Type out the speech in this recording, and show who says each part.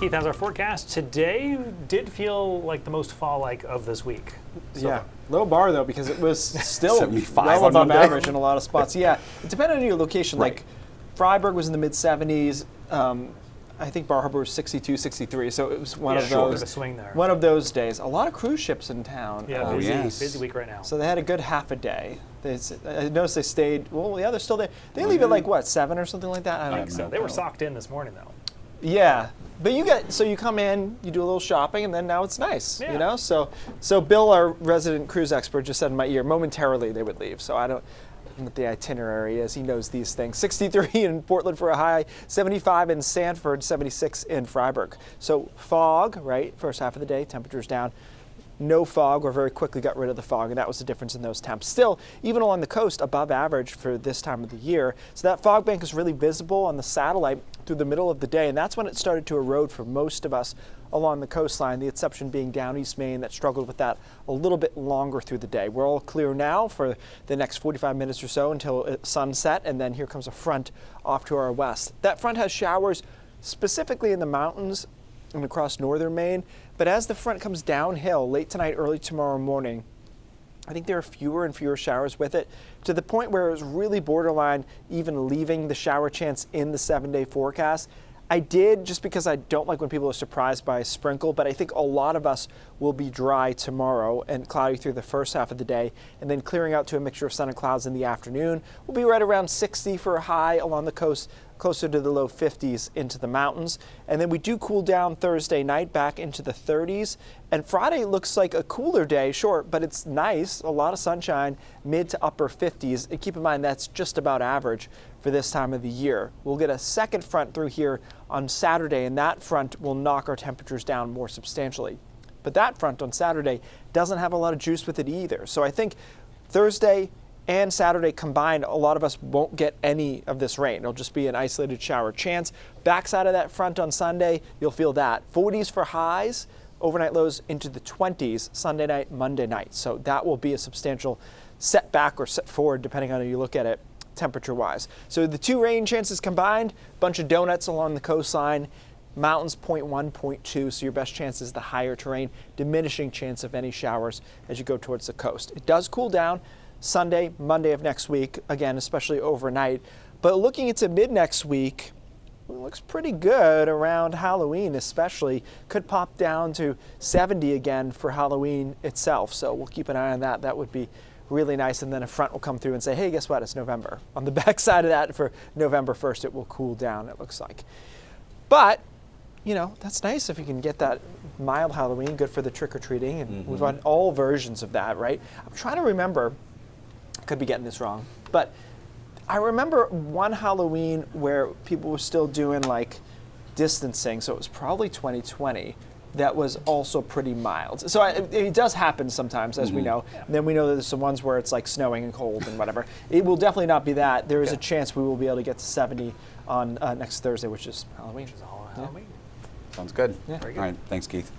Speaker 1: Keith has our forecast. Today did feel like the most fall-like of this week. So
Speaker 2: Yeah, low bar though, because it was still
Speaker 3: 75
Speaker 2: well
Speaker 3: on
Speaker 2: above
Speaker 3: Monday.
Speaker 2: average in a lot of spots. Yeah, it depended on your location.
Speaker 3: Right.
Speaker 2: Like Freiburg was in the mid 70s. I think Bar Harbor was 62, 63. So it was one of
Speaker 1: sure.
Speaker 2: those.
Speaker 1: Bit of a swing there.
Speaker 2: One of those days. A lot of cruise ships in town.
Speaker 1: Yeah,
Speaker 3: Oh,
Speaker 1: busy,
Speaker 3: yes.
Speaker 1: busy week right now.
Speaker 2: So they had a good half a day. I noticed they stayed. Well, yeah, they're still there. They leave at like what, 7 or something like that. I don't know.
Speaker 1: They were socked in this morning though.
Speaker 2: Yeah, but you come in, you do a little shopping, and then now it's nice,
Speaker 1: Yeah.
Speaker 2: you know. So Bill, our resident cruise expert, just said in my ear, momentarily they would leave. So I don't know what the itinerary is. He knows these things. 63 in Portland for a high, 75 in Sanford, 76 in Freiburg. So fog, right? First half of the day, temperatures down. No fog, or very quickly got rid of the fog, and that was the difference in those temps. Still, even along the coast, above average for this time of the year. So that fog bank is really visible on the satellite through the middle of the day, and that's when it started to erode for most of us along the coastline, the exception being down East Maine that struggled with that a little bit longer through the day. We're all clear now for the next 45 minutes or so until sunset, and then here comes a front off to our west. That front has showers specifically in the mountains and across northern Maine, but as the front comes downhill late tonight, early tomorrow morning, I think there are fewer and fewer showers with it, to the point where it was really borderline even leaving the shower chance in the 7-day forecast. I did, just because I don't like when people are surprised by a sprinkle, but I think a lot of us will be dry tomorrow and cloudy through the first half of the day, and then clearing out to a mixture of sun and clouds in the afternoon. We'll be right around 60 for a high along the coast, closer to the low 50s into the mountains. And then we do cool down Thursday night back into the 30s. And Friday looks like a cooler day, sure, but it's nice, a lot of sunshine, mid to upper 50s. And keep in mind, that's just about average for this time of the year. We'll get a second front through here on Saturday, and that front will knock our temperatures down more substantially. But that front on Saturday doesn't have a lot of juice with it either. So I think Thursday and Saturday combined, a lot of us won't get any of this rain. It'll just be an isolated shower chance. Backside of that front on Sunday, you'll feel that. 40s for highs, overnight lows into the 20s Sunday night, Monday night. So that will be a substantial setback or set forward, depending on how you look at it, temperature-wise. So the two rain chances combined, bunch of donuts along the coastline, mountains 0.1, 0.2, so your best chance is the higher terrain, diminishing chance of any showers as you go towards the coast. It does cool down Sunday, Monday of next week, again, especially overnight. But looking into mid next week, it looks pretty good around Halloween especially. Could pop down to 70 again for Halloween itself. So we'll keep an eye on that. That would be really nice. And then a front will come through and say, hey, guess what? It's November. On the back side of that, for November 1st, it will cool down, it looks like. But, you know, that's nice if you can get that mild Halloween, good for the trick-or-treating. And we've had all versions of that, right? I'm trying to remember, I could be getting this wrong, but I remember one Halloween where people were still doing like distancing, so it was probably 2020, that was also pretty mild. So it does happen sometimes, as we know. And then we know that there's some ones where it's like snowing and cold and whatever. It will definitely not be that. There is a chance we will be able to get to 70 on next Thursday, which is Halloween.
Speaker 1: Halloween.
Speaker 3: Sounds good.
Speaker 2: Yeah.
Speaker 3: All right, thanks, Keith.